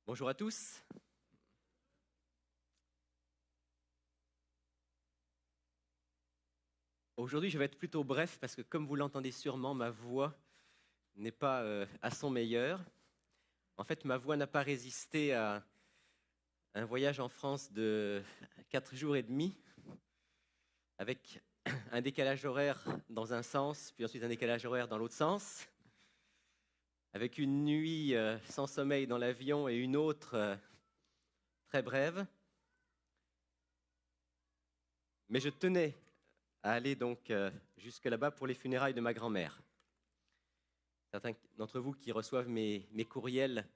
Bonjour à tous. Aujourd'hui, je vais être plutôt bref parce que, comme vous l'entendez sûrement, ma voix n'est pas à son meilleur. En fait, ma voix n'a pas résisté à un voyage en France de 4 jours et demi, avec un décalage horaire dans un sens, puis ensuite un décalage horaire dans l'autre sens, avec une nuit sans sommeil dans l'avion et une autre très brève. Mais je tenais à aller donc jusque là-bas pour les funérailles de ma grand-mère. Certains d'entre vous qui reçoivent mes courriels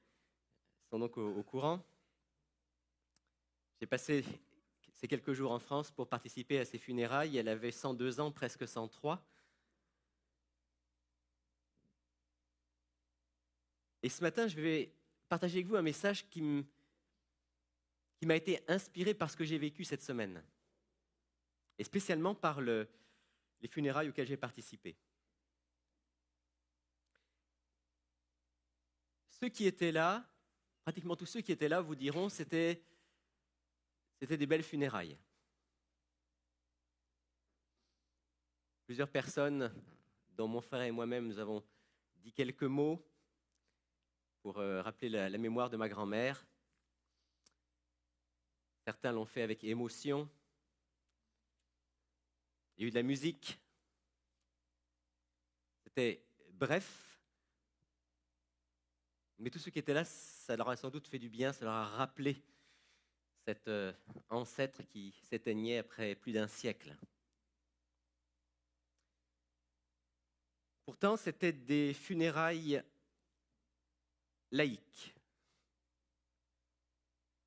sont donc au courant. J'ai passé ces quelques jours en France pour participer à ses funérailles. Elle avait 102 ans, presque 103. Et ce matin, je vais partager avec vous un message qui m'a été inspiré par ce que j'ai vécu cette semaine, et spécialement par les funérailles auxquelles j'ai participé. Ceux qui étaient là, pratiquement tous ceux qui étaient là vous diront que c'était des belles funérailles. Plusieurs personnes, dont mon frère et moi-même, nous avons dit quelques mots pour rappeler la mémoire de ma grand-mère. Certains l'ont fait avec émotion. Il y a eu de la musique. C'était bref. Mais tous ceux qui étaient là, ça leur a sans doute fait du bien, ça leur a rappelé cet ancêtre qui s'éteignait après plus d'un siècle. Pourtant, c'était des funérailles laïques.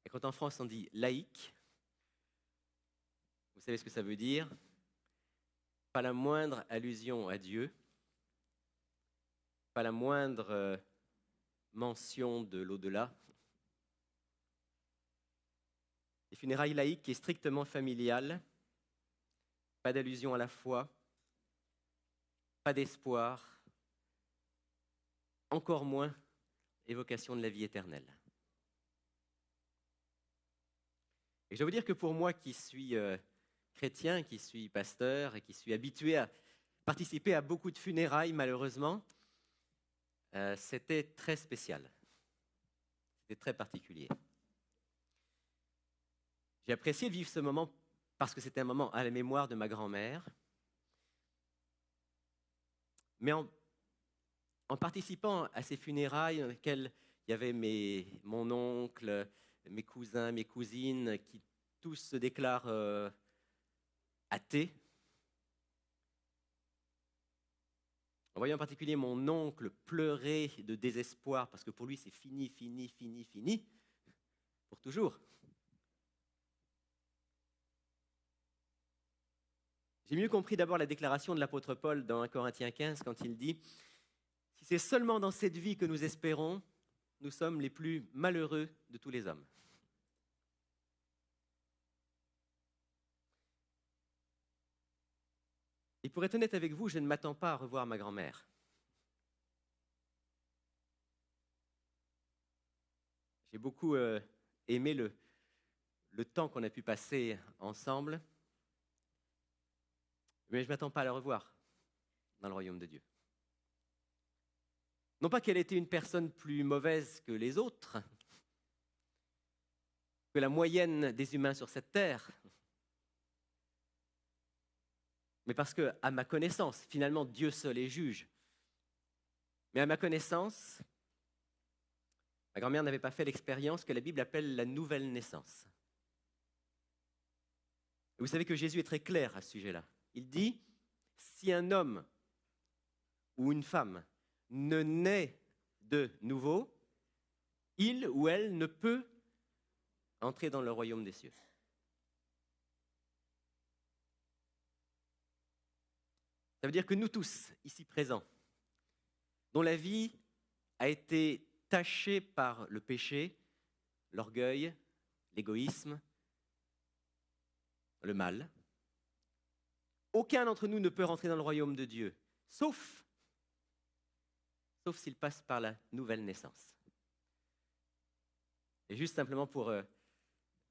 Et quand en France on dit laïque, vous savez ce que ça veut dire? Pas la moindre allusion à Dieu, pas la moindre mention de l'au-delà. Les funérailles laïques est strictement familiales, pas d'allusion à la foi, pas d'espoir, encore moins évocation de la vie éternelle. Et je dois vous dire que pour moi qui suis chrétien, qui suis pasteur et qui suis habitué à participer à beaucoup de funérailles, malheureusement, c'était très spécial. C'était très particulier. J'ai apprécié de vivre ce moment parce que c'était un moment à la mémoire de ma grand-mère. Mais en participant à ces funérailles dans lesquelles il y avait mon oncle, mes cousins, mes cousines, qui tous se déclarent athées, en voyant en particulier mon oncle pleurer de désespoir parce que pour lui c'est fini, fini, fini, fini, pour toujours. J'ai mieux compris d'abord la déclaration de l'apôtre Paul dans 1 Corinthiens 15 quand il dit « Si c'est seulement dans cette vie que nous espérons, nous sommes les plus malheureux de tous les hommes. » Et pour être honnête avec vous, je ne m'attends pas à revoir ma grand-mère. J'ai beaucoup aimé le temps qu'on a pu passer ensemble, mais je ne m'attends pas à la revoir dans le royaume de Dieu. Non pas qu'elle était une personne plus mauvaise que les autres, que la moyenne des humains sur cette terre, mais parce que, à ma connaissance, finalement Dieu seul est juge, mais à ma connaissance, ma grand-mère n'avait pas fait l'expérience que la Bible appelle la nouvelle naissance. Et vous savez que Jésus est très clair à ce sujet-là. Il dit, si un homme ou une femme ne naît de nouveau, il ou elle ne peut entrer dans le royaume des cieux. Ça veut dire que nous tous, ici présents, dont la vie a été tachée par le péché, l'orgueil, l'égoïsme, le mal, aucun d'entre nous ne peut rentrer dans le royaume de Dieu, sauf s'il passe par la nouvelle naissance. Et juste simplement pour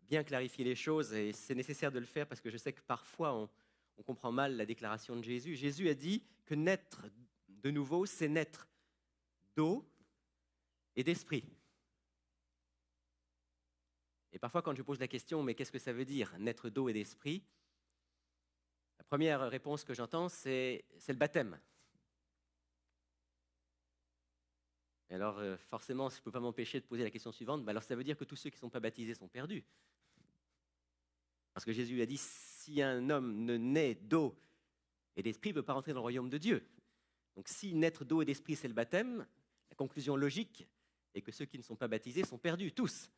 bien clarifier les choses, et c'est nécessaire de le faire parce que je sais que parfois on comprend mal la déclaration de Jésus. Jésus a dit que naître de nouveau, c'est naître d'eau et d'esprit. Et parfois quand je pose la question, mais qu'est-ce que ça veut dire, naître d'eau et d'esprit? La première réponse que j'entends, c'est le baptême. Et alors, forcément, je ne peux pas m'empêcher de poser la question suivante, alors ça veut dire que tous ceux qui ne sont pas baptisés sont perdus. Parce que Jésus a dit, si un homme ne naît d'eau et d'esprit, il ne peut pas rentrer dans le royaume de Dieu. Donc si naître d'eau et d'esprit, c'est le baptême, la conclusion logique est que ceux qui ne sont pas baptisés sont perdus, tous.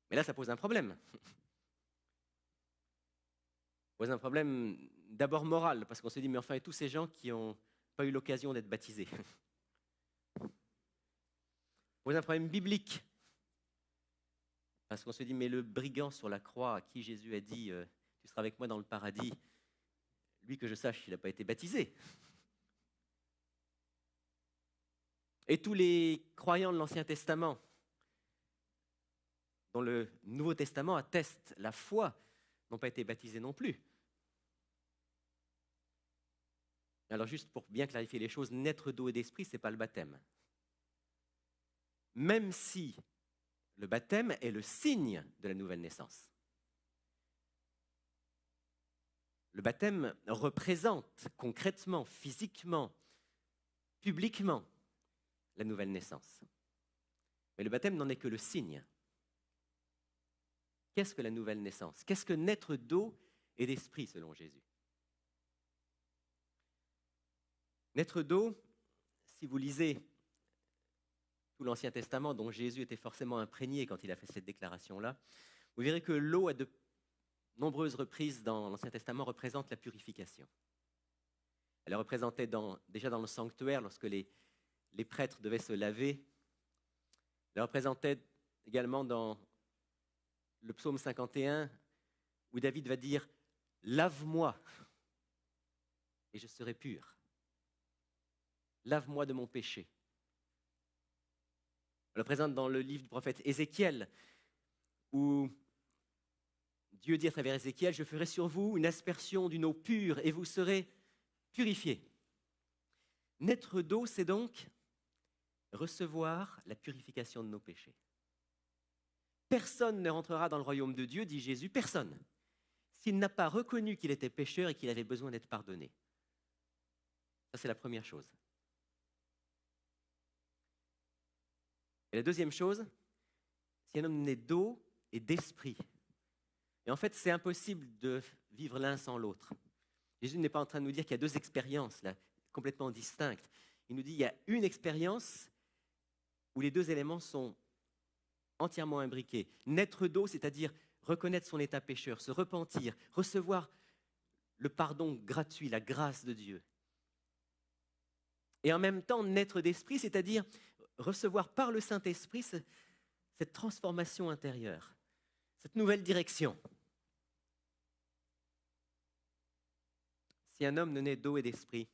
Mais là, ça pose un problème. Ça pose un problème d'abord moral, parce qu'on se dit, mais enfin, et tous ces gens qui n'ont pas eu l'occasion d'être baptisés. Ça pose un problème biblique. Parce qu'on se dit, mais le brigand sur la croix, à qui Jésus a dit, tu seras avec moi dans le paradis, lui que je sache, il n'a pas été baptisé. Et tous les croyants de l'Ancien Testament, dont le Nouveau Testament atteste la foi, n'ont pas été baptisés non plus. Alors juste pour bien clarifier les choses, naître d'eau et d'esprit, ce n'est pas le baptême. Même si le baptême est le signe de la nouvelle naissance. Le baptême représente concrètement, physiquement, publiquement la nouvelle naissance. Mais le baptême n'en est que le signe. Qu'est-ce que la nouvelle naissance? Qu'est-ce que naître d'eau et d'esprit selon Jésus? Naître d'eau, si vous lisez tout l'Ancien Testament dont Jésus était forcément imprégné quand il a fait cette déclaration-là, vous verrez que l'eau, à de nombreuses reprises dans l'Ancien Testament, représente la purification. Elle est représentée déjà dans le sanctuaire, lorsque les prêtres devaient se laver. Elle est représentée également dans le psaume 51, où David va dire « Lave-moi, et je serai pur. Lave-moi de mon péché. » Elle est représentée dans le livre du prophète Ézéchiel, où Dieu dit à travers Ézéchiel « Je ferai sur vous une aspersion d'une eau pure, et vous serez purifiés. » Naître d'eau, c'est donc recevoir la purification de nos péchés. Personne ne rentrera dans le royaume de Dieu, dit Jésus, personne, s'il n'a pas reconnu qu'il était pécheur et qu'il avait besoin d'être pardonné. Ça, c'est la première chose. Et la deuxième chose, c'est un homme né d'eau et d'esprit. Et en fait, c'est impossible de vivre l'un sans l'autre. Jésus n'est pas en train de nous dire qu'il y a deux expériences là, complètement distinctes. Il nous dit qu'il y a une expérience où les deux éléments sont entièrement imbriqués. Naître d'eau, c'est-à-dire reconnaître son état pécheur, se repentir, recevoir le pardon gratuit, la grâce de Dieu. Et en même temps, naître d'esprit, c'est-à-dire recevoir par le Saint-Esprit cette transformation intérieure, cette nouvelle direction. Si un homme ne naît d'eau et d'esprit,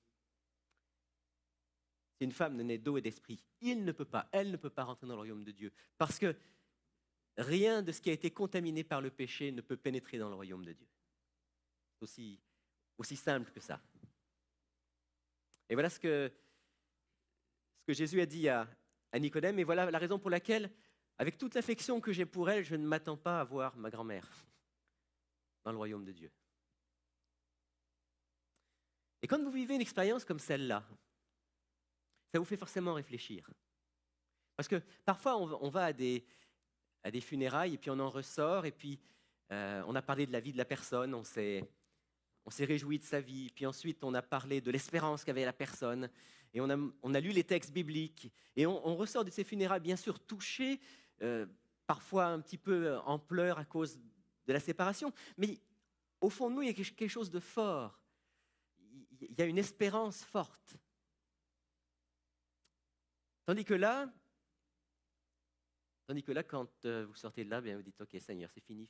si une femme ne naît d'eau et d'esprit, elle ne peut pas rentrer dans le royaume de Dieu. Parce que rien de ce qui a été contaminé par le péché ne peut pénétrer dans le royaume de Dieu. C'est aussi simple que ça. Et voilà ce que Jésus a dit à Nicodème, et voilà la raison pour laquelle, avec toute l'affection que j'ai pour elle, je ne m'attends pas à voir ma grand-mère dans le royaume de Dieu. Et quand vous vivez une expérience comme celle-là, ça vous fait forcément réfléchir. Parce que parfois, on va à des funérailles, et puis on en ressort, et puis on a parlé de la vie de la personne, on s'est réjoui de sa vie, puis ensuite on a parlé de l'espérance qu'avait la personne, et on a lu les textes bibliques, et on ressort de ces funérailles bien sûr touché, parfois un petit peu en pleurs à cause de la séparation, mais au fond de nous, il y a quelque chose de fort, il y a une espérance forte. Tandis que là, quand vous sortez de là, bien, vous dites « Ok, Seigneur, c'est fini. »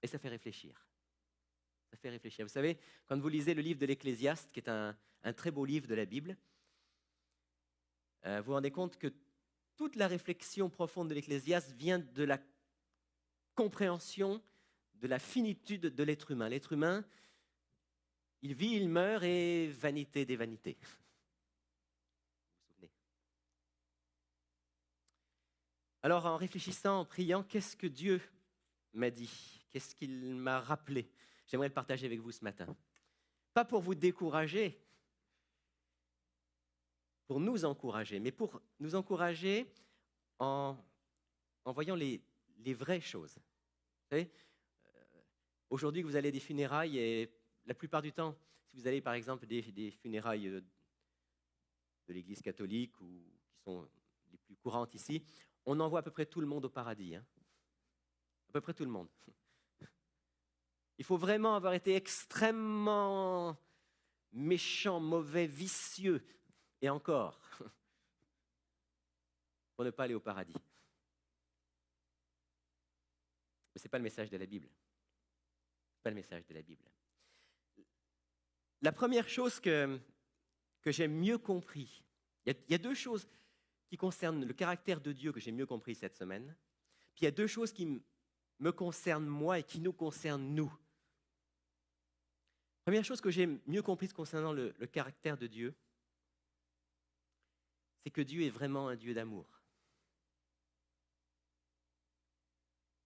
Et ça fait réfléchir. Ça fait réfléchir. Vous savez, quand vous lisez le livre de l'Ecclésiaste, qui est un très beau livre de la Bible, Vous vous rendez compte que toute la réflexion profonde de l'Ecclésiaste vient de la compréhension de la finitude de l'être humain. L'être humain, il vit, il meurt et vanité des vanités. Vous vous souvenez? Alors en réfléchissant, en priant, qu'est-ce que Dieu m'a dit? Qu'est-ce qu'il m'a rappelé? J'aimerais le partager avec vous ce matin. Pas pour vous décourager, pour nous encourager, mais pour nous encourager en voyant les vraies choses. Vous savez, aujourd'hui que vous allez à des funérailles, et la plupart du temps, si vous allez par exemple des funérailles de l'Église catholique ou qui sont les plus courantes ici, on envoie à peu près tout le monde au paradis. À peu près tout le monde. Il faut vraiment avoir été extrêmement méchant, mauvais, vicieux, et encore, pour ne pas aller au paradis. Mais ce n'est pas le message de la Bible. Ce n'est pas le message de la Bible. La première chose que j'ai mieux compris, il y a deux choses qui concernent le caractère de Dieu que j'ai mieux compris cette semaine, puis il y a deux choses qui me concernent moi et qui nous concernent nous. Première chose que j'ai mieux comprise concernant le caractère de Dieu, c'est que Dieu est vraiment un Dieu d'amour.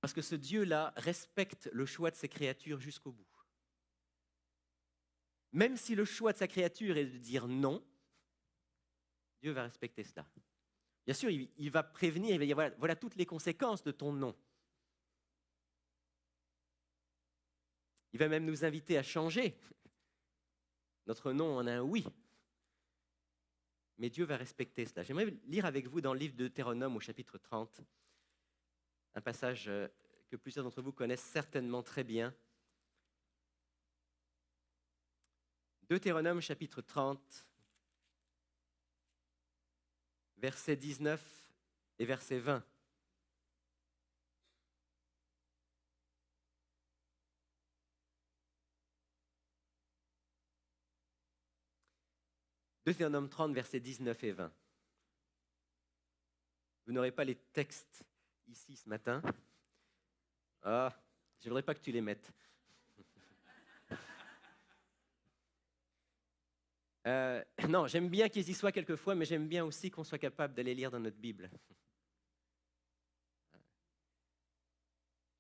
Parce que ce Dieu-là respecte le choix de ses créatures jusqu'au bout. Même si le choix de sa créature est de dire non, Dieu va respecter cela. Bien sûr, il va prévenir, il va dire voilà toutes les conséquences de ton non. Il va même nous inviter à changer. Notre non en un oui. Mais Dieu va respecter cela. J'aimerais lire avec vous dans le livre de Deutéronome au chapitre 30, un passage que plusieurs d'entre vous connaissent certainement très bien. Deutéronome chapitre 30, versets 19 et verset 20. Deutéronome 30, versets 19 et 20. Vous n'aurez pas les textes ici ce matin. Ah, je ne voudrais pas que tu les mettes. Non, j'aime bien qu'ils y soient quelquefois, mais j'aime bien aussi qu'on soit capable d'aller lire dans notre Bible.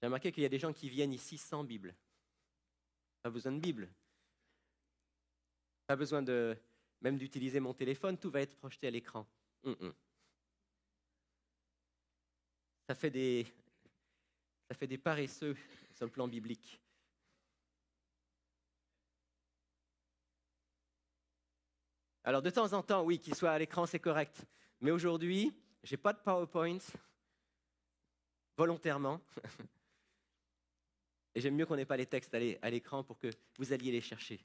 J'ai remarqué qu'il y a des gens qui viennent ici sans Bible. Pas besoin de Bible. Pas besoin même d'utiliser mon téléphone, tout va être projeté à l'écran. Ça fait des paresseux sur le plan biblique. Alors de temps en temps, oui, qu'il soit à l'écran, c'est correct. Mais aujourd'hui, je n'ai pas de PowerPoint, volontairement. Et j'aime mieux qu'on n'ait pas les textes à l'écran pour que vous alliez les chercher.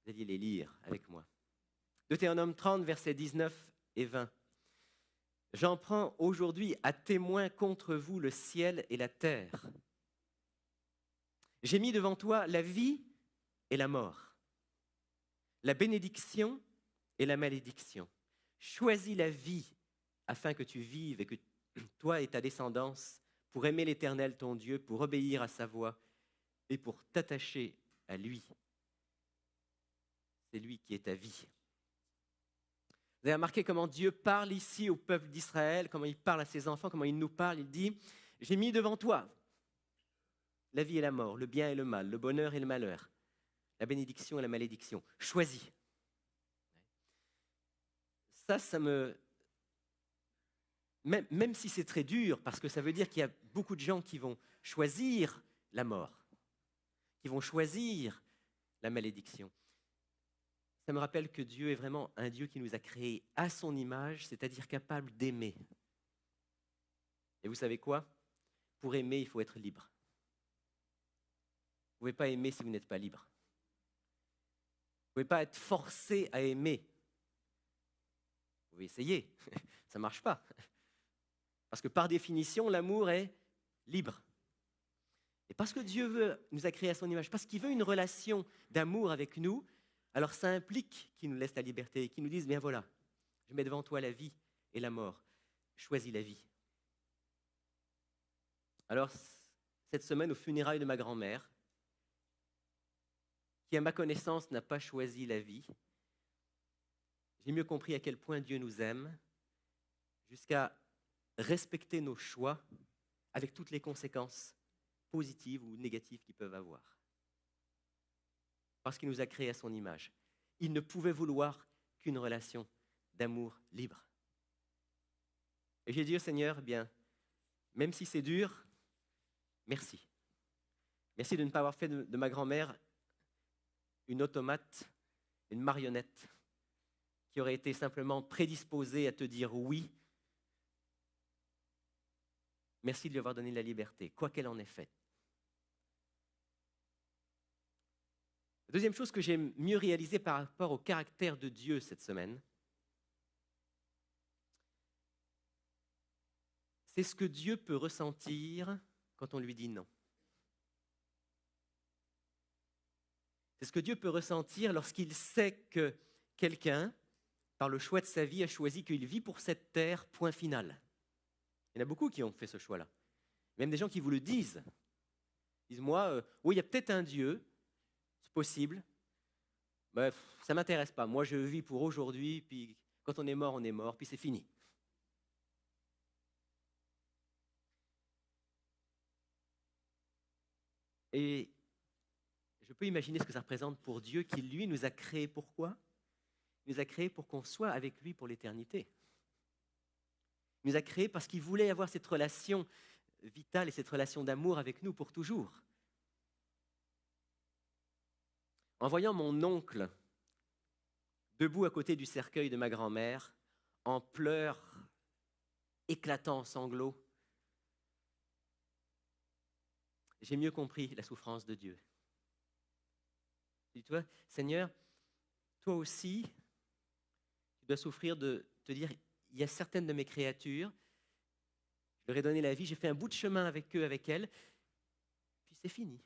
Vous alliez les lire avec moi. Deutéronome 30, versets 19 et 20. J'en prends aujourd'hui à témoin contre vous le ciel et la terre. J'ai mis devant toi la vie et la mort, la bénédiction et la malédiction. Choisis la vie afin que tu vives et que toi et ta descendance pour aimer l'Éternel ton Dieu, pour obéir à sa voix et pour t'attacher à lui. C'est lui qui est ta vie. Vous avez remarqué comment Dieu parle ici au peuple d'Israël, comment il parle à ses enfants, comment il nous parle. Il dit, j'ai mis devant toi la vie et la mort, le bien et le mal, le bonheur et le malheur, la bénédiction et la malédiction. Choisis. Ça me... Même si c'est très dur, parce que ça veut dire qu'il y a beaucoup de gens qui vont choisir la mort, qui vont choisir la malédiction. Ça me rappelle que Dieu est vraiment un Dieu qui nous a créés à son image, c'est-à-dire capable d'aimer. Et vous savez quoi? Pour aimer, il faut être libre. Vous ne pouvez pas aimer si vous n'êtes pas libre. Vous ne pouvez pas être forcé à aimer. Vous pouvez essayer, ça ne marche pas. Parce que par définition, l'amour est libre. Et parce que Dieu nous a créés à son image, parce qu'il veut une relation d'amour avec nous, alors ça implique qu'il nous laisse la liberté et qu'il nous dise, bien voilà, Je mets devant toi la vie et la mort. Choisis la vie. Alors, cette semaine, aux funérailles de ma grand-mère, qui, à ma connaissance, n'a pas choisi la vie, j'ai mieux compris à quel point Dieu nous aime, jusqu'à respecter nos choix avec toutes les conséquences positives ou négatives qu'ils peuvent avoir. Parce qu'il nous a créés à son image. Il ne pouvait vouloir qu'une relation d'amour libre. Et j'ai dit au Seigneur, eh bien, même si c'est dur, merci. Merci de ne pas avoir fait de ma grand-mère une automate, une marionnette, qui aurait été simplement prédisposée à te dire oui. Merci de lui avoir donné la liberté, quoi qu'elle en ait fait. La deuxième chose que j'ai mieux réalisée par rapport au caractère de Dieu cette semaine, c'est ce que Dieu peut ressentir quand on lui dit non. C'est ce que Dieu peut ressentir lorsqu'il sait que quelqu'un, par le choix de sa vie, a choisi qu'il vit pour cette terre, point final. Il y en a beaucoup qui ont fait ce choix-là. Même des gens qui vous le disent. Ils disent, moi, oui, il y a peut-être un Dieu, c'est possible, mais ça ne m'intéresse pas. Moi, je vis pour aujourd'hui, puis quand on est mort, puis c'est fini. Et je peux imaginer ce que ça représente pour Dieu qui, lui, nous a créés pourquoi ? Il nous a créés pour qu'on soit avec lui pour l'éternité. Il nous a créés parce qu'il voulait avoir cette relation vitale et cette relation d'amour avec nous pour toujours. En voyant mon oncle debout à côté du cercueil de ma grand-mère, en pleurs éclatants en sanglots, j'ai mieux compris la souffrance de Dieu. Dis-toi, Seigneur, toi aussi, tu dois souffrir de te dire, il y a certaines de mes créatures, je leur ai donné la vie, j'ai fait un bout de chemin avec eux, avec elles, puis c'est fini.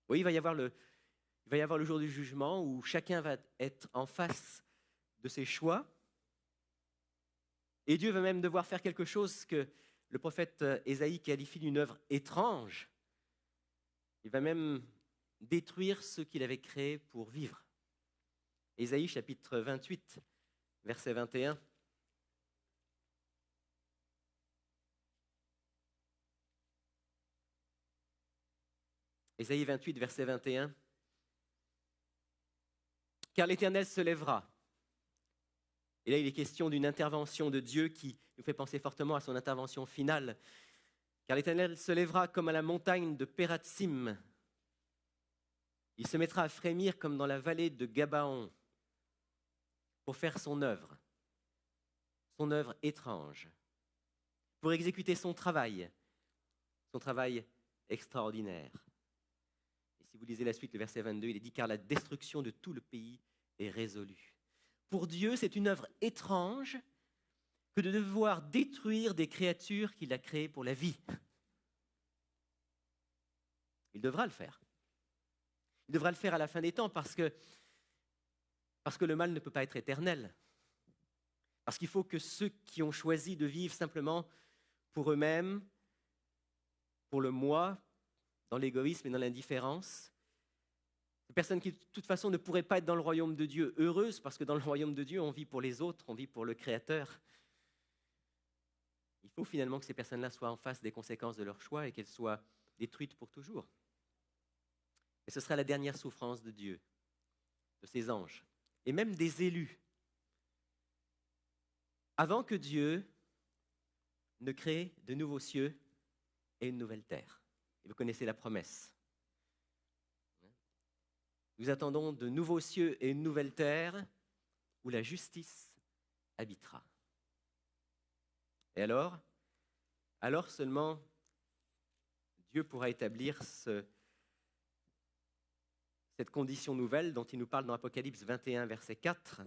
Oui, il va y avoir le jour du jugement où chacun va être en face de ses choix, et Dieu va même devoir faire quelque chose que le prophète Ésaïe qualifie d'une œuvre étrange. Il va même détruire ceux qu'il avait créés pour vivre. Ésaïe chapitre 28, verset 21. Ésaïe 28, verset 21. Car l'Éternel se lèvera. Et là, il est question d'une intervention de Dieu qui nous fait penser fortement à son intervention finale. Car l'Éternel se lèvera comme à la montagne de Pératsim. Il se mettra à frémir comme dans la vallée de Gabaon pour faire son œuvre étrange, pour exécuter son travail extraordinaire. Et si vous lisez la suite, le verset 22, il est dit « Car la destruction de tout le pays est résolue ». Pour Dieu, c'est une œuvre étrange que de devoir détruire des créatures qu'il a créées pour la vie. Il devra le faire. Il devra le faire à la fin des temps parce que le mal ne peut pas être éternel. Parce qu'il faut que ceux qui ont choisi de vivre simplement pour eux-mêmes, pour le moi, dans l'égoïsme et dans l'indifférence, ces personnes qui de toute façon ne pourraient pas être dans le royaume de Dieu heureuses, parce que dans le royaume de Dieu, on vit pour les autres, on vit pour le Créateur. Il faut finalement que ces personnes-là soient en face des conséquences de leur choix et qu'elles soient détruites pour toujours. Et ce sera la dernière souffrance de Dieu, de ses anges, et même des élus. Avant que Dieu ne crée de nouveaux cieux et une nouvelle terre. Et vous connaissez la promesse. Nous attendons de nouveaux cieux et une nouvelle terre où la justice habitera. Et alors seulement Dieu pourra établir cette condition nouvelle dont il nous parle dans Apocalypse 21, verset 4.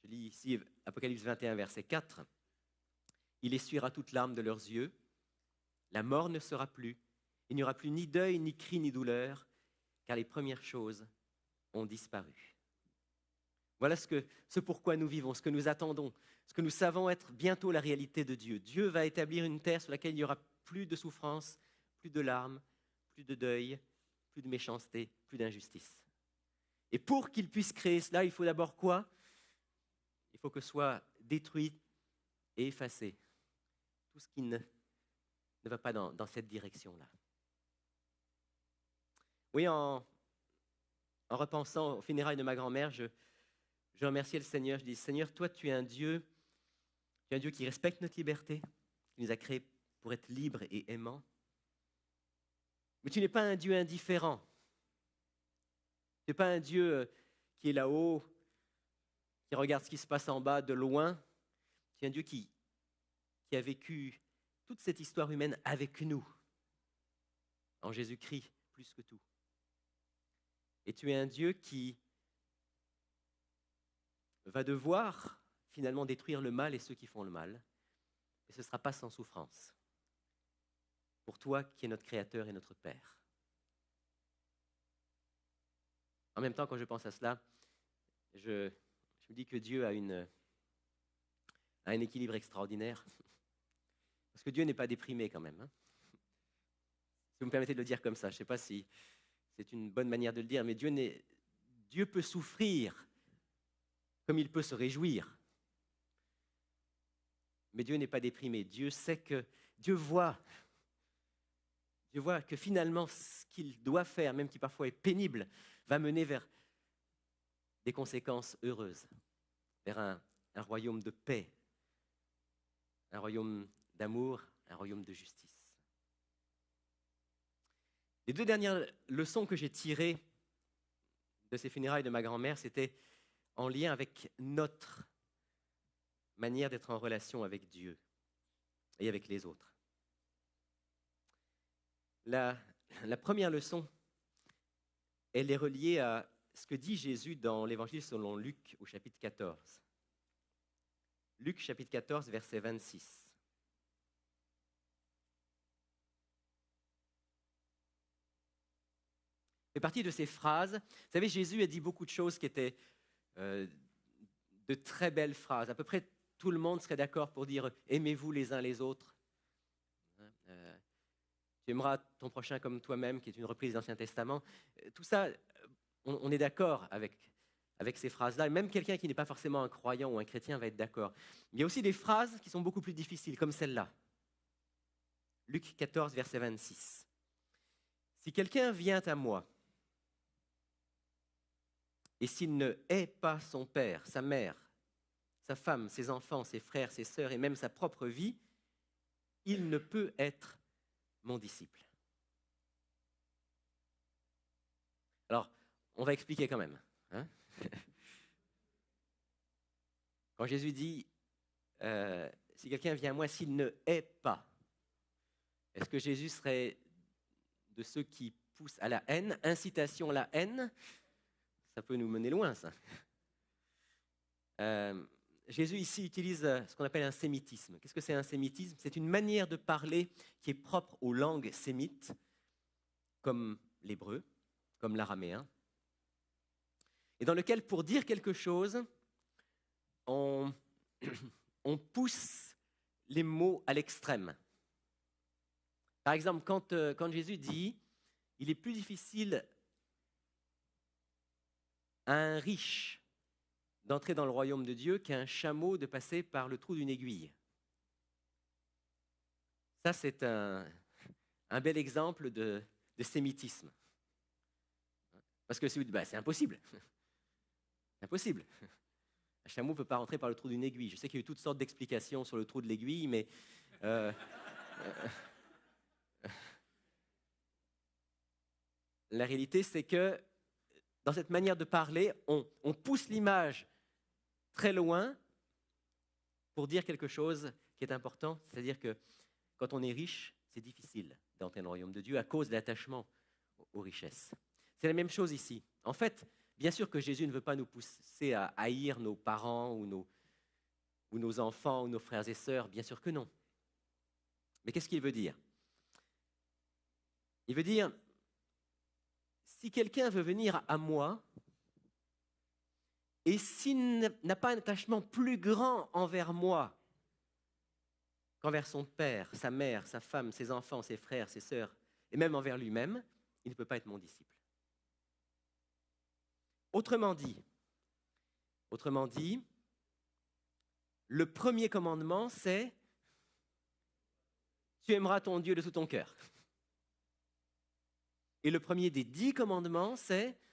Je lis ici Apocalypse 21, verset 4. Il essuiera toute larme de leurs yeux, la mort ne sera plus, il n'y aura plus ni deuil, ni cri, ni douleur, car les premières choses ont disparu. Voilà ce pourquoi nous vivons, ce que nous attendons, ce que nous savons être bientôt la réalité de Dieu. Dieu va établir une terre sur laquelle il n'y aura plus de souffrance, plus de larmes, plus de deuil, plus de méchanceté, plus d'injustice. Et pour qu'il puisse créer cela, il faut d'abord quoi? Il faut que soit détruit et effacé tout ce qui ne va pas dans cette direction-là. Oui, en repensant aux funérailles de ma grand-mère, je remerciais le Seigneur. Je dis, Seigneur, toi, tu es un Dieu qui respecte notre liberté, qui nous a créés pour être libres et aimants. Mais tu n'es pas un Dieu indifférent. Tu n'es pas un Dieu qui est là-haut, qui regarde ce qui se passe en bas de loin. Tu es un Dieu qui a vécu toute cette histoire humaine avec nous, en Jésus-Christ, plus que tout. Et tu es un Dieu qui va devoir finalement détruire le mal et ceux qui font le mal. Et ce ne sera pas sans souffrance. Pour toi qui es notre Créateur et notre Père. En même temps, quand je pense à cela, je me dis que Dieu a un équilibre extraordinaire. Parce que Dieu n'est pas déprimé quand même. Si vous me permettez de le dire comme ça, je ne sais pas si c'est une bonne manière de le dire, mais Dieu peut souffrir comme il peut se réjouir. Mais Dieu n'est pas déprimé. Dieu sait que Dieu voit que finalement ce qu'il doit faire, même qui parfois est pénible, va mener vers des conséquences heureuses, vers un royaume de paix, un royaume d'amour, un royaume de justice. Les 2 dernières leçons que j'ai tirées de ces funérailles de ma grand-mère, c'était en lien avec notre manière d'être en relation avec Dieu et avec les autres. La première leçon, elle est reliée à ce que dit Jésus dans l'Évangile selon Luc au chapitre 14. Luc chapitre 14, verset 26. C'est partie de ces phrases. Vous savez, Jésus a dit beaucoup de choses qui étaient de très belles phrases. À peu près tout le monde serait d'accord pour dire « aimez-vous les uns les autres ». Tu aimeras ton prochain comme toi-même, qui est une reprise de l'Ancien Testament. Tout ça, on est d'accord avec ces phrases-là. Et même quelqu'un qui n'est pas forcément un croyant ou un chrétien va être d'accord. Il y a aussi des phrases qui sont beaucoup plus difficiles, comme celle-là. Luc 14, verset 26. « Si quelqu'un vient à moi, et s'il ne hait pas son père, sa mère, sa femme, ses enfants, ses frères, ses sœurs et même sa propre vie, il ne peut être mon disciple. » Alors, on va expliquer quand même. Quand Jésus dit si quelqu'un vient à moi, s'il ne hait pas, est-ce que Jésus serait de ceux qui poussent à la haine, incitation à la haine? Ça peut nous mener loin, ça. Jésus ici utilise ce qu'on appelle un sémitisme. Qu'est-ce que c'est un sémitisme? C'est une manière de parler qui est propre aux langues sémites, comme l'hébreu, comme l'araméen, et dans lequel, pour dire quelque chose, on pousse les mots à l'extrême. Par exemple, quand Jésus dit « il est plus difficile à un riche d'entrer dans le royaume de Dieu qu'un chameau de passer par le trou d'une aiguille ». Ça, c'est un bel exemple de sémitisme. Parce que si vous dites, c'est impossible. C'est impossible. Un chameau ne peut pas rentrer par le trou d'une aiguille. Je sais qu'il y a eu toutes sortes d'explications sur le trou de l'aiguille, mais la réalité, c'est que dans cette manière de parler, on pousse l'image très loin pour dire quelque chose qui est important, c'est-à-dire que quand on est riche, c'est difficile d'entrer dans le royaume de Dieu à cause de l'attachement aux richesses. C'est la même chose ici. En fait, bien sûr que Jésus ne veut pas nous pousser à haïr nos parents ou nos enfants ou nos frères et sœurs, bien sûr que non. Mais qu'est-ce qu'il veut dire? Il veut dire, si quelqu'un veut venir à moi, Et s'il n'a pas un attachement plus grand envers moi qu'envers son père, sa mère, sa femme, ses enfants, ses frères, ses sœurs, et même envers lui-même, il ne peut pas être mon disciple. Autrement dit, le premier commandement, c'est « Tu aimeras ton Dieu de tout ton cœur ». Et le premier des 10 commandements, c'est «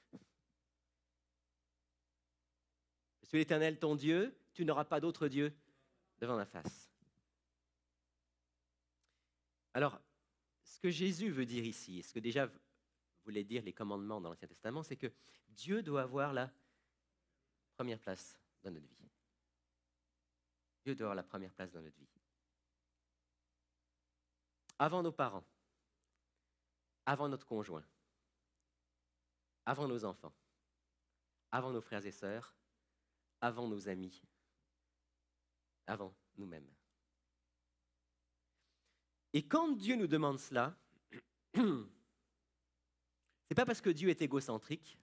Je suis l'Éternel ton Dieu, tu n'auras pas d'autre Dieu devant ma face ». Alors, ce que Jésus veut dire ici, ce que déjà voulait dire les commandements dans l'Ancien Testament, c'est que Dieu doit avoir la première place dans notre vie. Dieu doit avoir la première place dans notre vie. Avant nos parents, avant notre conjoint, avant nos enfants, avant nos frères et sœurs, avant nos amis, avant nous-mêmes. Et quand Dieu nous demande cela, c'est pas parce que Dieu est égocentrique,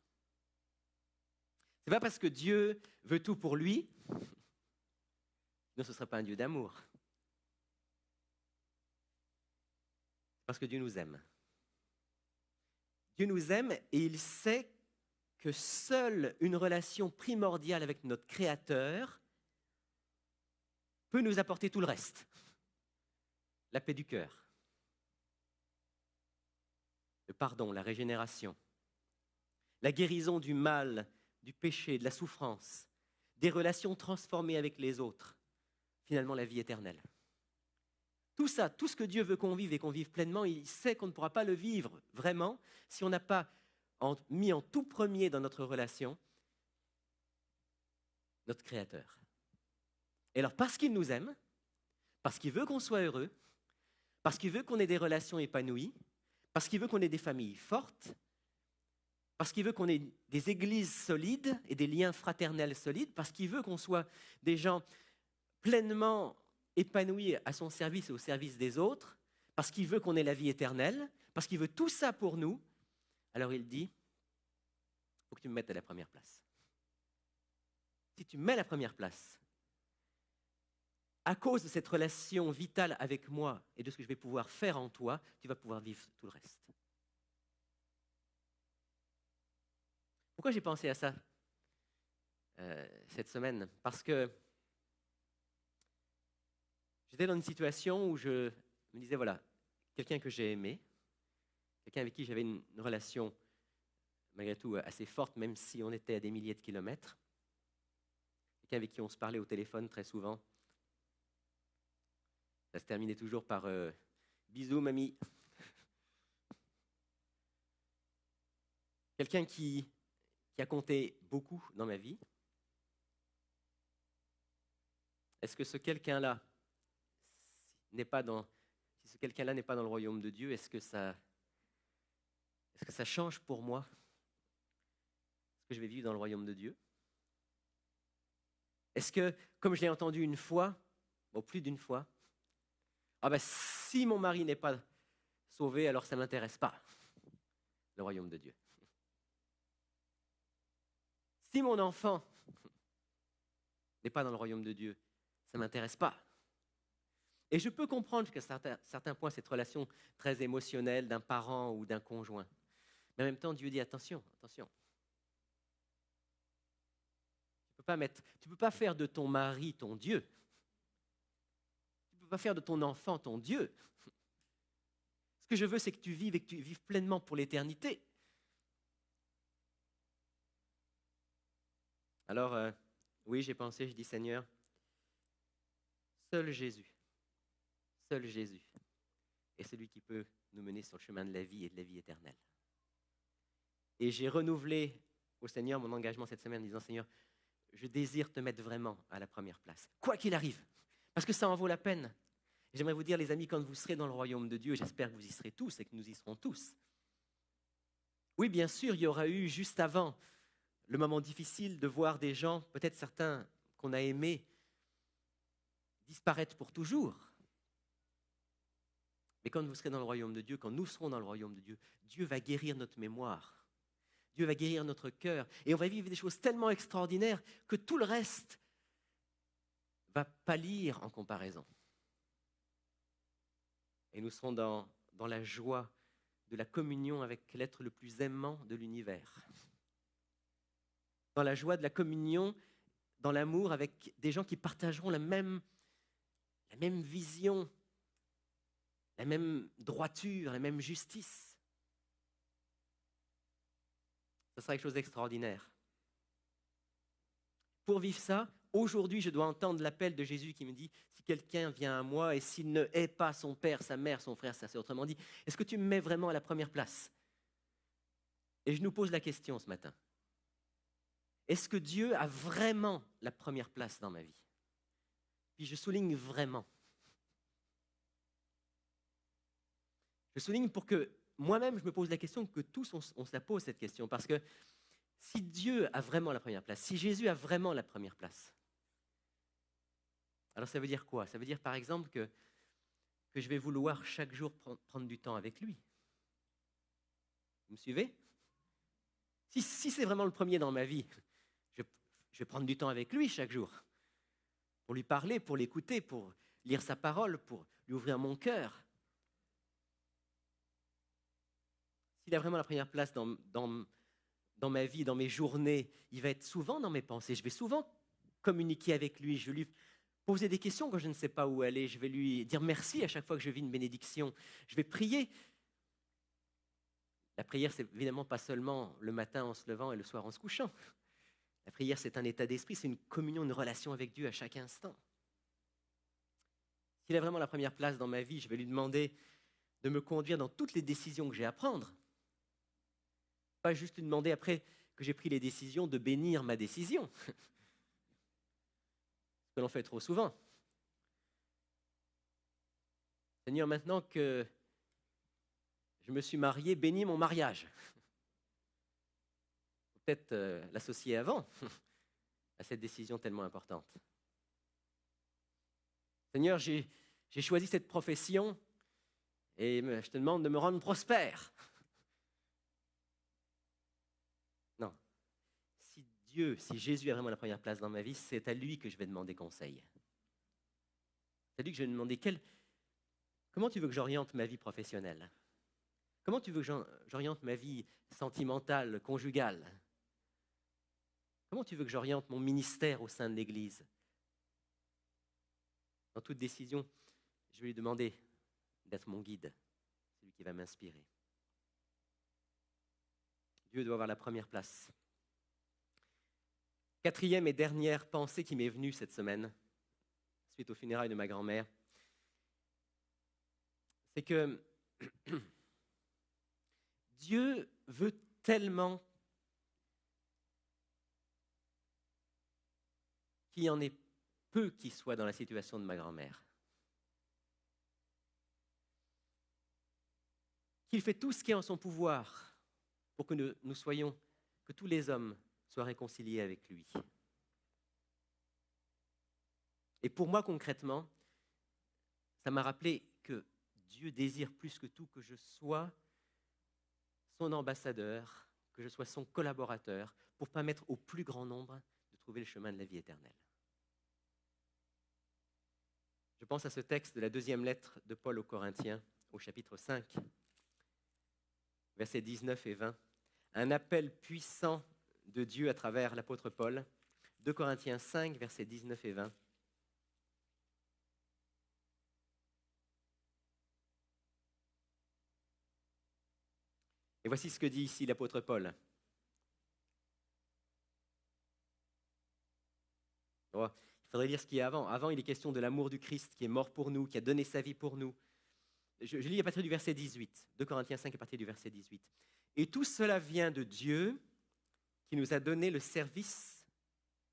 c'est pas parce que Dieu veut tout pour lui, non, ce ne serait pas un Dieu d'amour. Parce que Dieu nous aime. Dieu nous aime et il sait que seule une relation primordiale avec notre Créateur peut nous apporter tout le reste. La paix du cœur, le pardon, la régénération, la guérison du mal, du péché, de la souffrance, des relations transformées avec les autres, finalement la vie éternelle. Tout ça, tout ce que Dieu veut qu'on vive et qu'on vive pleinement, il sait qu'on ne pourra pas le vivre vraiment si on n'a pas mis en tout premier dans notre relation notre Créateur. Et alors, parce qu'il nous aime, parce qu'il veut qu'on soit heureux, parce qu'il veut qu'on ait des relations épanouies, parce qu'il veut qu'on ait des familles fortes, parce qu'il veut qu'on ait des églises solides et des liens fraternels solides, parce qu'il veut qu'on soit des gens pleinement épanouis à son service et au service des autres, parce qu'il veut qu'on ait la vie éternelle, parce qu'il veut tout ça pour nous, alors il dit, il faut que tu me mettes à la première place. Si tu mets la première place, à cause de cette relation vitale avec moi et de ce que je vais pouvoir faire en toi, tu vas pouvoir vivre tout le reste. Pourquoi j'ai pensé à ça cette semaine? Parce que j'étais dans une situation où je me disais, voilà, quelqu'un que j'ai aimé, quelqu'un avec qui j'avais une relation malgré tout assez forte, même si on était à des milliers de kilomètres, quelqu'un avec qui on se parlait au téléphone très souvent. Ça se terminait toujours par bisous, mamie. Quelqu'un qui a compté beaucoup dans ma vie. Est-ce que ce quelqu'un-là n'est pas dans, si ce quelqu'un-là n'est pas dans le royaume de Dieu, est-ce que ça change pour moi? Est-ce que je vais vivre dans le royaume de Dieu? Est-ce que, comme je l'ai entendu une fois, ou plus d'une fois, ah ben, si mon mari n'est pas sauvé, alors ça ne m'intéresse pas, le royaume de Dieu. Si mon enfant n'est pas dans le royaume de Dieu, ça ne m'intéresse pas. Et je peux comprendre qu'à certains points, cette relation très émotionnelle d'un parent ou d'un conjoint. Mais en même temps, Dieu dit attention, attention. Tu ne peux pas faire de ton mari ton Dieu. Tu ne peux pas faire de ton enfant ton Dieu. Ce que je veux, c'est que tu vives et que tu vives pleinement pour l'éternité. Alors, oui, j'ai pensé, je dis Seigneur, seul Jésus est celui qui peut nous mener sur le chemin de la vie et de la vie éternelle. Et j'ai renouvelé au Seigneur mon engagement cette semaine en disant, Seigneur, je désire te mettre vraiment à la première place, quoi qu'il arrive, parce que ça en vaut la peine. Et j'aimerais vous dire, les amis, quand vous serez dans le royaume de Dieu, j'espère que vous y serez tous et que nous y serons tous. Oui, bien sûr, il y aura eu juste avant le moment difficile de voir des gens, peut-être certains qu'on a aimés, disparaître pour toujours. Mais quand vous serez dans le royaume de Dieu, quand nous serons dans le royaume de Dieu, Dieu va guérir notre mémoire. Dieu va guérir notre cœur et on va vivre des choses tellement extraordinaires que tout le reste va pâlir en comparaison. Et nous serons dans la joie de la communion avec l'être le plus aimant de l'univers. Dans la joie de la communion, dans l'amour avec des gens qui partageront la même vision, la même droiture, la même justice. Ce sera quelque chose d'extraordinaire. Pour vivre ça, aujourd'hui, je dois entendre l'appel de Jésus qui me dit « Si quelqu'un vient à moi et s'il ne hait pas son père, sa mère, son frère, sa sœur, autrement dit, est-ce que tu me mets vraiment à la première place ?» Et je nous pose la question ce matin. Est-ce que Dieu a vraiment la première place dans ma vie? Puis je souligne vraiment. Je souligne pour que moi-même, je me pose la question, que tous, on se la pose cette question. Parce que si Dieu a vraiment la première place, si Jésus a vraiment la première place, alors ça veut dire quoi? Ça veut dire par exemple que je vais vouloir chaque jour prendre du temps avec lui. Vous me suivez? Si c'est vraiment le premier dans ma vie, je vais prendre du temps avec lui chaque jour. Pour lui parler, pour l'écouter, pour lire sa parole, pour lui ouvrir mon cœur. S'il a vraiment la première place dans ma vie, dans mes journées, il va être souvent dans mes pensées. Je vais souvent communiquer avec lui. Je vais lui poser des questions quand je ne sais pas où aller. Je vais lui dire merci à chaque fois que je vis une bénédiction. Je vais prier. La prière, c'est évidemment pas seulement le matin en se levant et le soir en se couchant. La prière, c'est un état d'esprit, c'est une communion, une relation avec Dieu à chaque instant. S'il a vraiment la première place dans ma vie, je vais lui demander de me conduire dans toutes les décisions que j'ai à prendre. Pas juste lui demander après que j'ai pris les décisions de bénir ma décision. Ce que l'on fait trop souvent. Seigneur, maintenant que je me suis marié, bénis mon mariage. Peut-être l'associer avant à cette décision tellement importante. Seigneur, j'ai choisi cette profession et je te demande de me rendre prospère. Non. Si Jésus a vraiment la première place dans ma vie, c'est à lui que je vais demander conseil. C'est à lui que je vais demander comment tu veux que j'oriente ma vie professionnelle? Comment tu veux que j'oriente ma vie sentimentale, conjugale? Comment tu veux que j'oriente mon ministère au sein de l'Église? Dans toute décision, je vais lui demander d'être mon guide, celui qui va m'inspirer. Dieu doit avoir la première place. Quatrième et dernière pensée qui m'est venue cette semaine, suite aux funérailles de ma grand-mère, c'est que Dieu veut tellement qu'il y en ait peu qui soient dans la situation de ma grand-mère. Qu'il fait tout ce qui est en son pouvoir pour que que tous les hommes soient réconciliés avec lui. Et pour moi, concrètement, ça m'a rappelé que Dieu désire plus que tout que je sois son ambassadeur, que je sois son collaborateur, pour permettre au plus grand nombre de trouver le chemin de la vie éternelle. Je pense à ce texte de la deuxième lettre de Paul aux Corinthiens, au chapitre 5, versets 19 et 20. Un appel puissant de Dieu à travers l'apôtre Paul, 2 Corinthiens 5, versets 19 et 20. Et voici ce que dit ici l'apôtre Paul. Oh, il faudrait lire ce qui est avant. Avant, il est question de l'amour du Christ qui est mort pour nous, qui a donné sa vie pour nous. Je lis à partir du verset 18, 2 Corinthiens 5 à partir du verset 18. Et tout cela vient de Dieu qui nous a donné le service,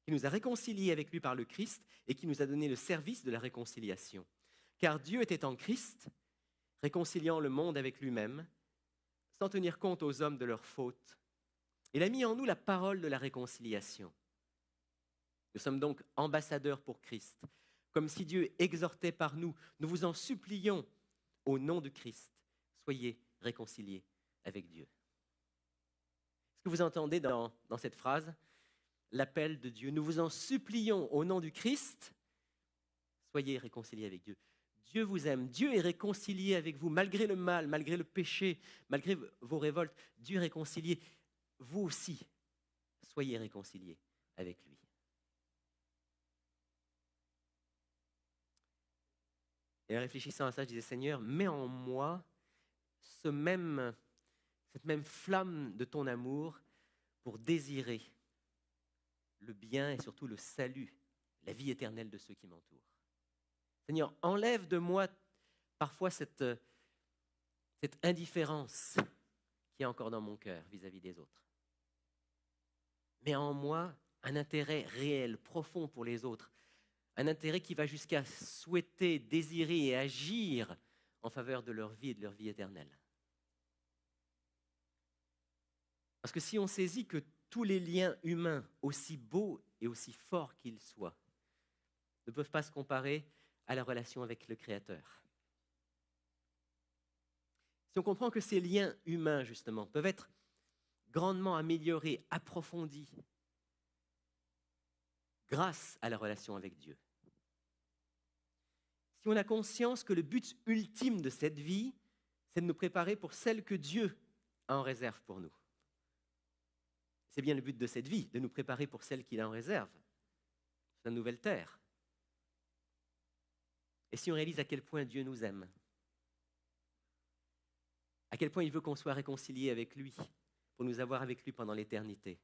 qui nous a réconciliés avec lui par le Christ et qui nous a donné le service de la réconciliation. Car Dieu était en Christ, réconciliant le monde avec lui-même, sans tenir compte aux hommes de leurs fautes. Il a mis en nous la parole de la réconciliation. Nous sommes donc ambassadeurs pour Christ. Comme si Dieu exhortait par nous, nous vous en supplions, au nom de Christ, soyez réconciliés avec Dieu. Est-ce que vous entendez dans cette phrase l'appel de Dieu? Nous vous en supplions au nom du Christ, soyez réconciliés avec Dieu. Dieu vous aime, Dieu est réconcilié avec vous, malgré le mal, malgré le péché, malgré vos révoltes. Dieu est réconcilié. Vous aussi, soyez réconciliés avec lui. Et en réfléchissant à ça, je disais, Seigneur, mets en moi cette même flamme de ton amour pour désirer le bien et surtout le salut, la vie éternelle de ceux qui m'entourent. Seigneur, enlève de moi parfois cette indifférence qui est encore dans mon cœur vis-à-vis des autres. Mets en moi un intérêt réel, profond pour les autres, un intérêt qui va jusqu'à souhaiter, désirer et agir en faveur de leur vie et de leur vie éternelle. Parce que si on saisit que tous les liens humains, aussi beaux et aussi forts qu'ils soient, ne peuvent pas se comparer à la relation avec le Créateur. Si on comprend que ces liens humains, justement, peuvent être grandement améliorés, approfondis, grâce à la relation avec Dieu. Si on a conscience que le but ultime de cette vie, c'est de nous préparer pour celle que Dieu a en réserve pour nous. C'est bien le but de cette vie, de nous préparer pour celle qu'il a en réserve, la nouvelle terre. Et si on réalise à quel point Dieu nous aime, à quel point il veut qu'on soit réconciliés avec lui, pour nous avoir avec lui pendant l'éternité.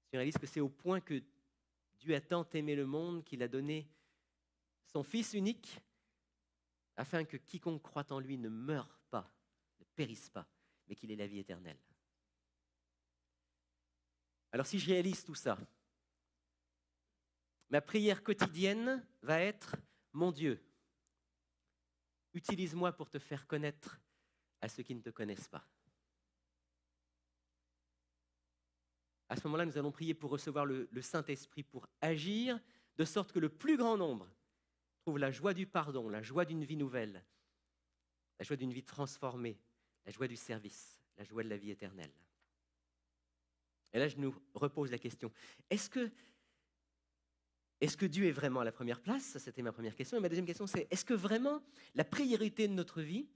Si on réalise que c'est au point que Dieu a tant aimé le monde qu'il a donné son Fils unique, afin que quiconque croit en lui ne meure pas, ne périsse pas, mais qu'il ait la vie éternelle. Alors si je réalise tout ça, ma prière quotidienne va être « Mon Dieu, utilise-moi pour te faire connaître à ceux qui ne te connaissent pas. » À ce moment-là, nous allons prier pour recevoir le Saint-Esprit, pour agir de sorte que le plus grand nombre trouve la joie du pardon, la joie d'une vie nouvelle, la joie d'une vie transformée, la joie du service, la joie de la vie éternelle. Et là, je nous repose la question, est-ce que Dieu est vraiment à la première place? Ça, c'était ma première question. Et ma deuxième question, c'est, est-ce que vraiment la priorité de notre vie,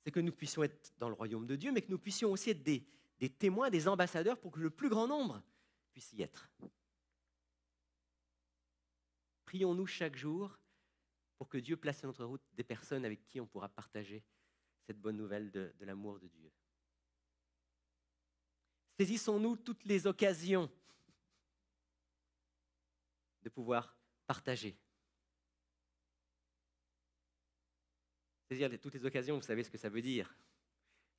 c'est que nous puissions être dans le royaume de Dieu, mais que nous puissions aussi être des témoins, des ambassadeurs pour que le plus grand nombre puisse y être? Prions-nous chaque jour pour que Dieu place sur notre route des personnes avec qui on pourra partager cette bonne nouvelle de l'amour de Dieu. Saisissons-nous toutes les occasions de pouvoir partager. Saisir toutes les occasions, vous savez ce que ça veut dire.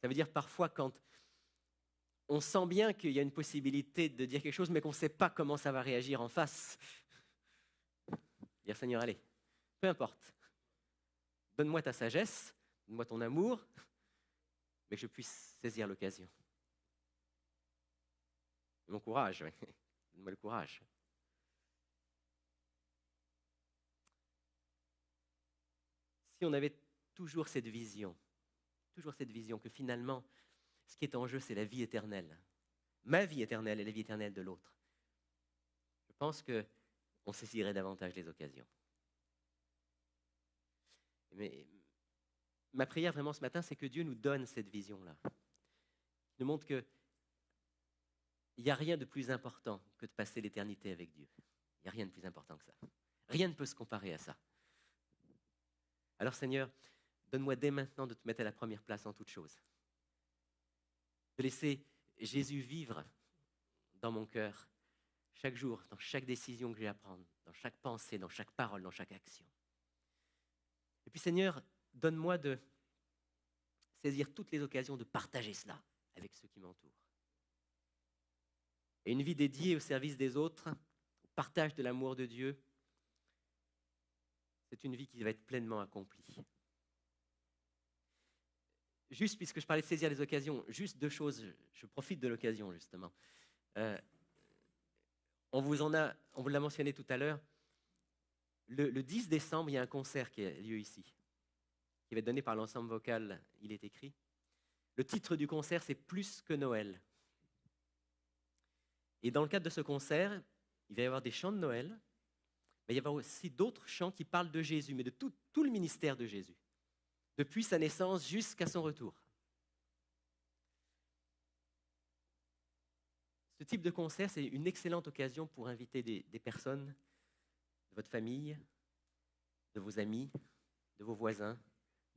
Ça veut dire parfois quand on sent bien qu'il y a une possibilité de dire quelque chose, mais qu'on ne sait pas comment ça va réagir en face. Dire Seigneur, allez, peu importe. Donne-moi ta sagesse, donne-moi ton amour, mais que je puisse saisir l'occasion. Mon courage, oui. Donne-moi le courage. Si on avait toujours cette vision que finalement, ce qui est en jeu, c'est la vie éternelle. Ma vie éternelle et la vie éternelle de l'autre. Je pense qu'on saisirait davantage les occasions. Mais ma prière vraiment ce matin, c'est que Dieu nous donne cette vision-là. Il nous montre qu'il n'y a rien de plus important que de passer l'éternité avec Dieu. Il n'y a rien de plus important que ça. Rien ne peut se comparer à ça. Alors Seigneur, donne-moi dès maintenant de te mettre à la première place en toutes choses. De laisser Jésus vivre dans mon cœur, chaque jour, dans chaque décision que j'ai à prendre, dans chaque pensée, dans chaque parole, dans chaque action. Et puis Seigneur, donne-moi de saisir toutes les occasions de partager cela avec ceux qui m'entourent. Et une vie dédiée au service des autres, au partage de l'amour de Dieu, c'est une vie qui va être pleinement accomplie. Juste, puisque je parlais de saisir les occasions, juste deux choses, je profite de l'occasion justement. On vous l'a mentionné tout à l'heure, le 10 décembre, il y a un concert qui a lieu ici, qui va être donné par l'ensemble vocal Il est écrit. Le titre du concert, c'est Plus que Noël. Et dans le cadre de ce concert, il va y avoir des chants de Noël, mais il va y avoir aussi d'autres chants qui parlent de Jésus, mais de tout le ministère de Jésus, depuis sa naissance jusqu'à son retour. Ce type de concert, c'est une excellente occasion pour inviter des personnes de votre famille, de vos amis, de vos voisins,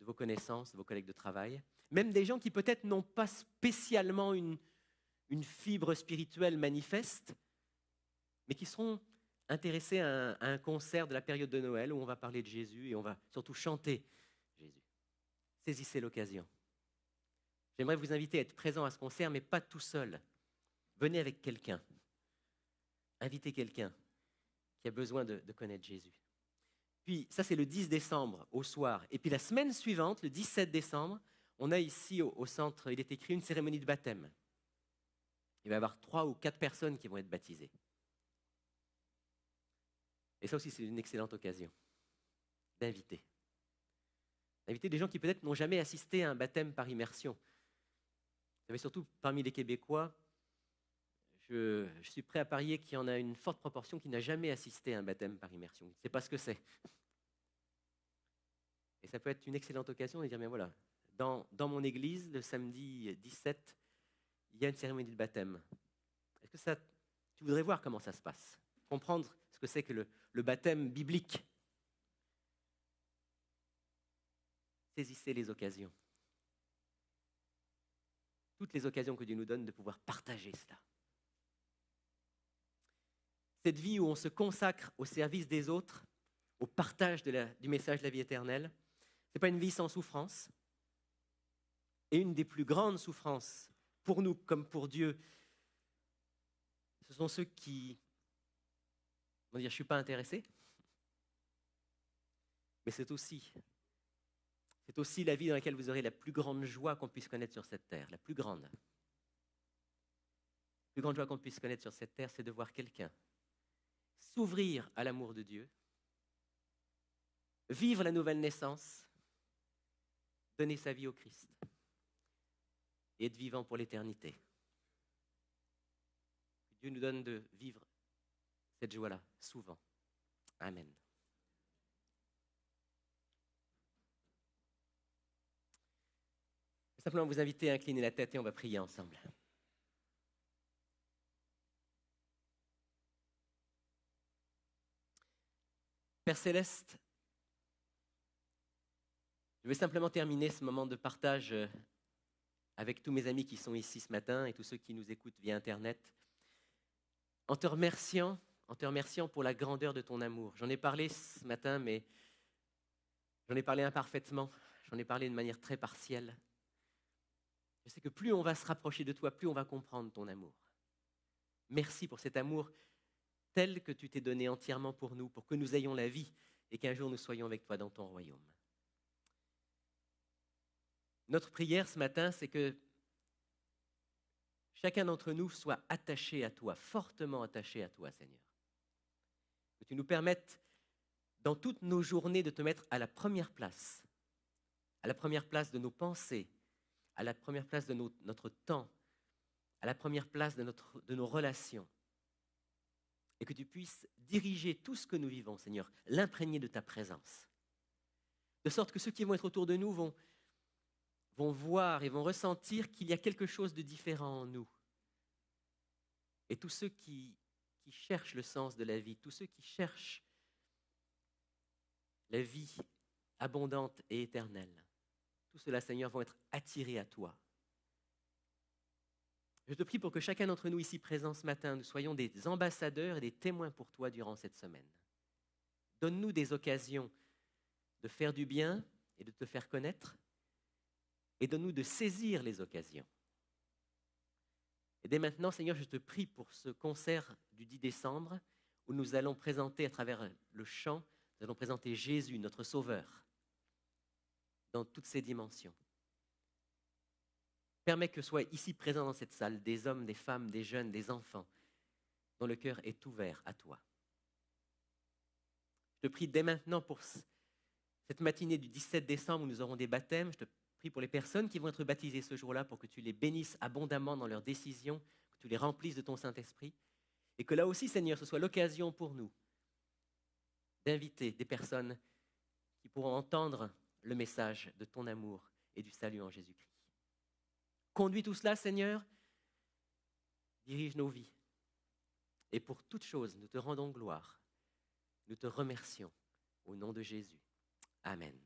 de vos connaissances, de vos collègues de travail, même des gens qui peut-être n'ont pas spécialement une fibre spirituelle manifeste, mais qui seront intéressés à un concert de la période de Noël où on va parler de Jésus et on va surtout chanter Jésus. Saisissez l'occasion. J'aimerais vous inviter à être présent à ce concert, mais pas tout seul. Venez avec quelqu'un. Invitez quelqu'un qui a besoin de connaître Jésus. Puis, ça, c'est le 10 décembre au soir. Et puis, la semaine suivante, le 17 décembre, on a ici au centre, il est écrit une cérémonie de baptême. Il va y avoir 3 ou 4 personnes qui vont être baptisées. Et ça aussi, c'est une excellente occasion d'inviter. D'inviter des gens qui peut-être n'ont jamais assisté à un baptême par immersion. Vous savez, surtout parmi les Québécois, je suis prêt à parier qu'il y en a une forte proportion qui n'a jamais assisté à un baptême par immersion. Il ne sait pas ce que c'est. Et ça peut être une excellente occasion de dire, mais voilà, dans mon église, le samedi 17, il y a une cérémonie de baptême. Est-ce que tu voudrais voir comment ça se passe? Comprendre ce que c'est que le baptême biblique. Saisissez les occasions. Toutes les occasions que Dieu nous donne de pouvoir partager cela. Cette vie où on se consacre au service des autres, au partage du message de la vie éternelle, ce n'est pas une vie sans souffrance. Et une des plus grandes souffrances, pour nous comme pour Dieu, ce sont ceux qui vont dire « je ne suis pas intéressé ». Mais c'est aussi la vie dans laquelle vous aurez la plus grande joie qu'on puisse connaître sur cette terre, la plus grande. La plus grande joie qu'on puisse connaître sur cette terre, c'est de voir quelqu'un s'ouvrir à l'amour de Dieu, vivre la nouvelle naissance, donner sa vie au Christ et être vivant pour l'éternité. Dieu nous donne de vivre cette joie-là souvent. Amen. Je vais simplement vous inviter à incliner la tête et on va prier ensemble. Père Céleste, je vais simplement terminer ce moment de partage avec tous mes amis qui sont ici ce matin et tous ceux qui nous écoutent via Internet, en te remerciant pour la grandeur de ton amour. J'en ai parlé ce matin, mais j'en ai parlé imparfaitement, j'en ai parlé de manière très partielle. Je sais que plus on va se rapprocher de toi, plus on va comprendre ton amour. Merci pour cet amour tel que tu t'es donné entièrement pour nous, pour que nous ayons la vie et qu'un jour nous soyons avec toi dans ton royaume. Notre prière ce matin, c'est que chacun d'entre nous soit attaché à toi, fortement attaché à toi, Seigneur. Que tu nous permettes, dans toutes nos journées, de te mettre à la première place de nos pensées, à la première place de notre temps, à la première place de nos relations. Et que tu puisses diriger tout ce que nous vivons, Seigneur, l'imprégner de ta présence. De sorte que ceux qui vont être autour de nous vont voir et vont ressentir qu'il y a quelque chose de différent en nous. Et tous ceux qui cherchent le sens de la vie, tous ceux qui cherchent la vie abondante et éternelle, tous ceux-là, Seigneur, vont être attirés à toi. Je te prie pour que chacun d'entre nous ici présents ce matin, nous soyons des ambassadeurs et des témoins pour toi durant cette semaine. Donne-nous des occasions de faire du bien et de te faire connaître, et donne-nous de saisir les occasions. Et dès maintenant, Seigneur, je te prie pour ce concert du 10 décembre où nous allons présenter à travers le chant, nous allons présenter Jésus, notre Sauveur, dans toutes ses dimensions. Permets que soient ici présents dans cette salle des hommes, des femmes, des jeunes, des enfants, dont le cœur est ouvert à toi. Je te prie dès maintenant pour cette matinée du 17 décembre où nous aurons des baptêmes, je te prie pour les personnes qui vont être baptisées ce jour-là pour que tu les bénisses abondamment dans leurs décisions, que tu les remplisses de ton Saint-Esprit. Et que là aussi, Seigneur, ce soit l'occasion pour nous d'inviter des personnes qui pourront entendre le message de ton amour et du salut en Jésus-Christ. Conduis tout cela, Seigneur, dirige nos vies. Et pour toute chose, nous te rendons gloire. Nous te remercions au nom de Jésus. Amen.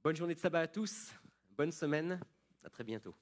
Bonne journée de sabbat à tous, bonne semaine, à très bientôt.